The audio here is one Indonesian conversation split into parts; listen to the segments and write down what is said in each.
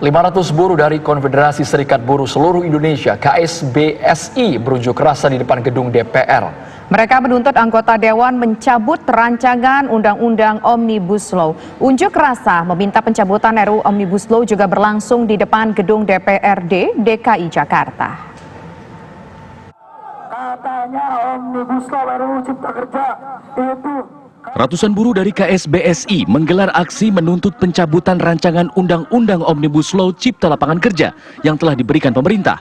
500 buruh dari Konfederasi Serikat Buruh Seluruh Indonesia (KSBSI) berunjuk rasa di depan gedung DPR. Mereka menuntut anggota Dewan mencabut rancangan Undang-Undang Omnibus Law. Unjuk rasa meminta pencabutan RUU Omnibus Law juga berlangsung di depan gedung DPRD DKI Jakarta. Katanya Omnibus Law RUU Cipta Kerja itu. Ratusan buruh dari KSBSI menggelar aksi menuntut pencabutan rancangan Undang-Undang Omnibus Law Cipta Lapangan Kerja yang telah diberikan pemerintah.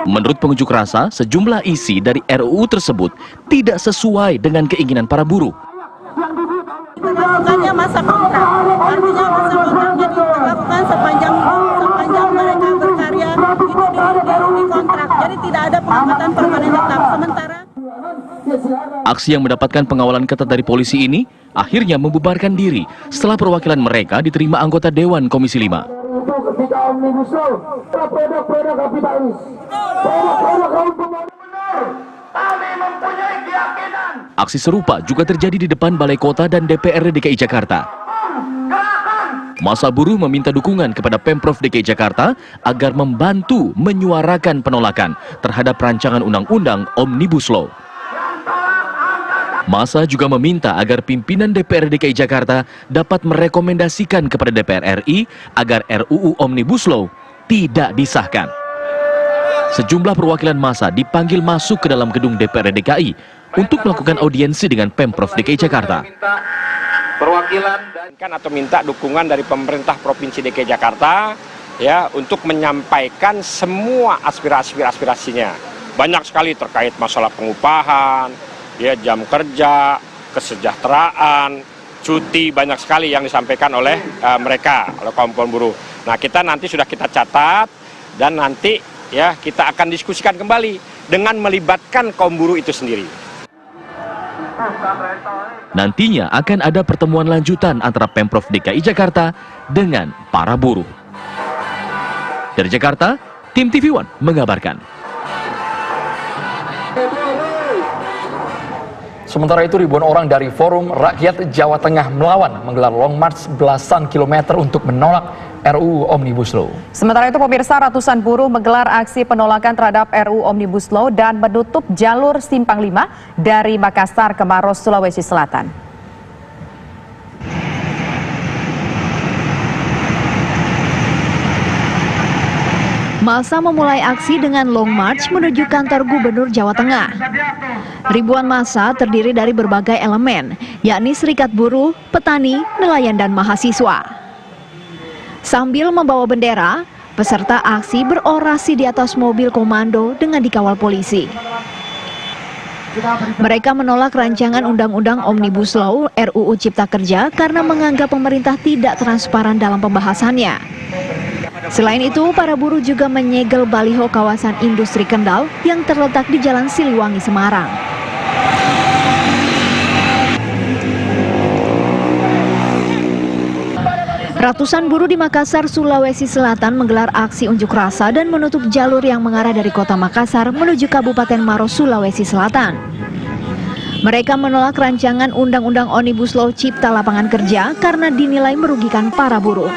Menurut pengunjuk rasa, sejumlah isi dari RUU tersebut tidak sesuai dengan keinginan para buruh. Dilakukannya masa kontrak, artinya masa kontraknya dilakukan sepanjang mereka berkarya itu di kontrak, jadi tidak ada pengangkatan permanen tetap. Sementara aksi yang mendapatkan pengawalan ketat dari polisi ini akhirnya membubarkan diri setelah perwakilan mereka diterima anggota Dewan Komisi 5. Aksi serupa juga terjadi di depan Balai Kota dan DPRD DKI Jakarta. Massa buruh meminta dukungan kepada Pemprov DKI Jakarta agar membantu menyuarakan penolakan terhadap rancangan Undang-Undang Omnibus Law. Massa juga meminta agar pimpinan DPR DKI Jakarta dapat merekomendasikan kepada DPR RI agar RUU Omnibus Law tidak disahkan. Sejumlah perwakilan massa dipanggil masuk ke dalam gedung DPR DKI untuk melakukan audiensi dengan Pemprov DKI Jakarta. Atau minta dukungan dari pemerintah Provinsi DKI Jakarta ya untuk menyampaikan semua aspirasinya. Banyak sekali terkait masalah pengupahan, ya, jam kerja, kesejahteraan, cuti, banyak sekali yang disampaikan oleh mereka, oleh kaum buruh. Nah, nanti sudah kita catat dan nanti ya kita akan diskusikan kembali dengan melibatkan kaum buruh itu sendiri. Nantinya akan ada pertemuan lanjutan antara Pemprov DKI Jakarta dengan para buruh. Dari Jakarta, tim TV One mengabarkan. Sementara itu, ribuan orang dari Forum Rakyat Jawa Tengah Melawan menggelar long march belasan kilometer untuk menolak RUU Omnibus Law. Sementara itu, pemirsa, ratusan buruh menggelar aksi penolakan terhadap RUU Omnibus Law dan menutup jalur Simpang 5 dari Makassar ke Maros, Sulawesi Selatan. Massa memulai aksi dengan long march menuju kantor Gubernur Jawa Tengah. Ribuan massa terdiri dari berbagai elemen, yakni serikat buruh, petani, nelayan, dan mahasiswa. Sambil membawa bendera, peserta aksi berorasi di atas mobil komando dengan dikawal polisi. Mereka menolak rancangan Undang-Undang Omnibus Law RUU Cipta Kerja karena menganggap pemerintah tidak transparan dalam pembahasannya. Selain itu, para buruh juga menyegel baliho kawasan industri Kendal yang terletak di Jalan Siliwangi, Semarang. Ratusan buruh di Makassar, Sulawesi Selatan menggelar aksi unjuk rasa dan menutup jalur yang mengarah dari kota Makassar menuju Kabupaten Maros, Sulawesi Selatan. Mereka menolak rancangan Undang-Undang Omnibus Law Cipta Lapangan Kerja karena dinilai merugikan para buruh.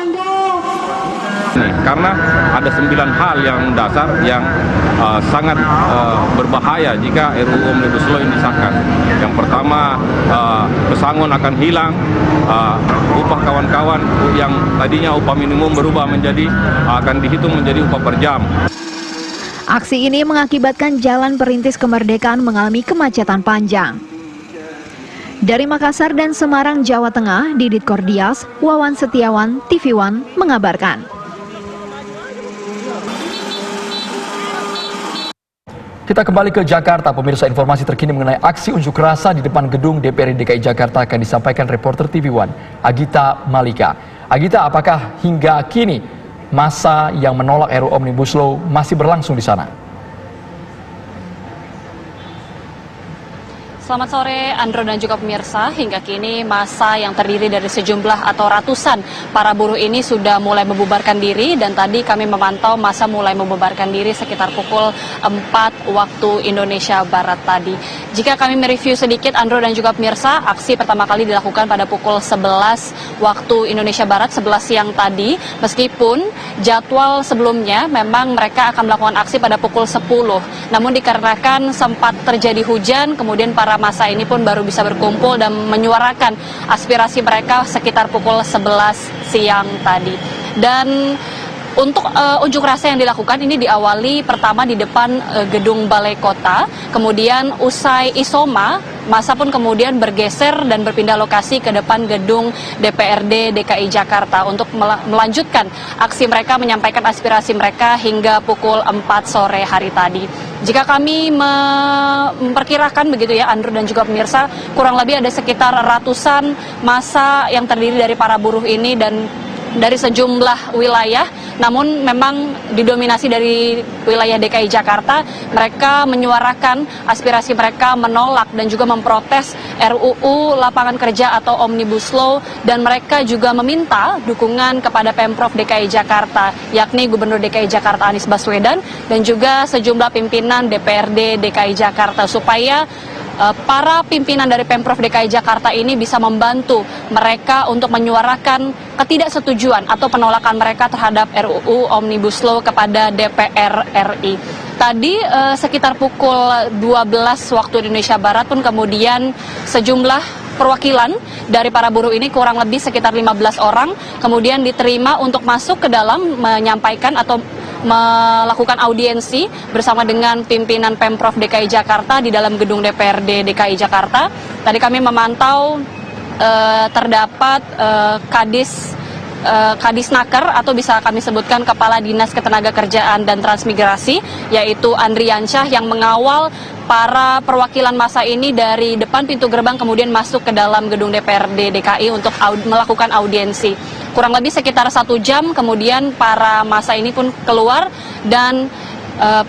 Karena ada 9 hal yang dasar yang sangat berbahaya jika RUU Omnibus Law ini disahkan. Yang pertama, pesangon akan hilang, upah kawan-kawan yang tadinya upah minimum berubah menjadi akan dihitung menjadi upah per jam. Aksi ini mengakibatkan Jalan Perintis Kemerdekaan mengalami kemacetan panjang. Dari Makassar dan Semarang, Jawa Tengah, Didit Kordias, Wawan Setiawan, TV One mengabarkan. Kita kembali ke Jakarta, pemirsa. Informasi terkini mengenai aksi unjuk rasa di depan gedung DPRD DKI Jakarta akan disampaikan reporter TV One, Agita Malika. Agita, apakah hingga kini massa yang menolak RUU Omnibus Law masih berlangsung di sana? Selamat sore Andro dan juga pemirsa. Hingga kini massa yang terdiri dari sejumlah atau ratusan para buruh ini sudah mulai membubarkan diri, dan tadi kami memantau massa mulai membubarkan diri sekitar pukul 4 waktu Indonesia Barat tadi. Jika kami mereview sedikit Andro dan juga pemirsa, aksi pertama kali dilakukan pada pukul 11 waktu Indonesia Barat, 11 siang tadi, meskipun jadwal sebelumnya memang mereka akan melakukan aksi pada pukul 10. Namun dikarenakan sempat terjadi hujan, kemudian para massa ini pun baru bisa berkumpul dan menyuarakan aspirasi mereka sekitar pukul 11 siang tadi. Dan untuk unjuk rasa yang dilakukan ini diawali pertama di depan gedung Balai Kota, kemudian usai isoma, massa pun kemudian bergeser dan berpindah lokasi ke depan gedung DPRD DKI Jakarta untuk melanjutkan aksi mereka, menyampaikan aspirasi mereka hingga pukul 4 sore hari tadi. Jika kami memperkirakan begitu ya Andrew dan juga pemirsa, kurang lebih ada sekitar ratusan massa yang terdiri dari para buruh ini dan dari sejumlah wilayah, namun memang didominasi dari wilayah DKI Jakarta. Mereka menyuarakan aspirasi mereka, menolak dan juga memprotes RUU Lapangan Kerja atau Omnibus Law, dan mereka juga meminta dukungan kepada Pemprov DKI Jakarta, yakni Gubernur DKI Jakarta Anies Baswedan dan juga sejumlah pimpinan DPRD DKI Jakarta, supaya para pimpinan dari Pemprov DKI Jakarta ini bisa membantu mereka untuk menyuarakan ketidaksetujuan atau penolakan mereka terhadap RUU Omnibus Law kepada DPR RI. Tadi sekitar pukul 12 waktu Indonesia Barat pun kemudian sejumlah perwakilan dari para buruh ini, kurang lebih sekitar 15 orang, kemudian diterima untuk masuk ke dalam menyampaikan atau melakukan audiensi bersama dengan pimpinan Pemprov DKI Jakarta di dalam gedung DPRD DKI Jakarta. Tadi kami memantau terdapat Kadisnaker atau bisa kami sebutkan Kepala Dinas Ketenagakerjaan dan Transmigrasi, yaitu Andriansyah, yang mengawal para perwakilan massa ini dari depan pintu gerbang kemudian masuk ke dalam gedung DPRD DKI untuk melakukan audiensi. Kurang lebih sekitar 1 jam kemudian para massa ini pun keluar, dan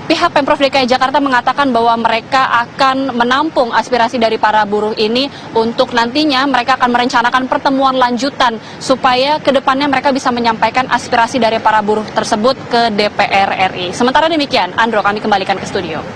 pihak Pemprov DKI Jakarta mengatakan bahwa mereka akan menampung aspirasi dari para buruh ini untuk nantinya mereka akan merencanakan pertemuan lanjutan supaya kedepannya mereka bisa menyampaikan aspirasi dari para buruh tersebut ke DPR RI. Sementara demikian, Andro, kami kembalikan ke studio.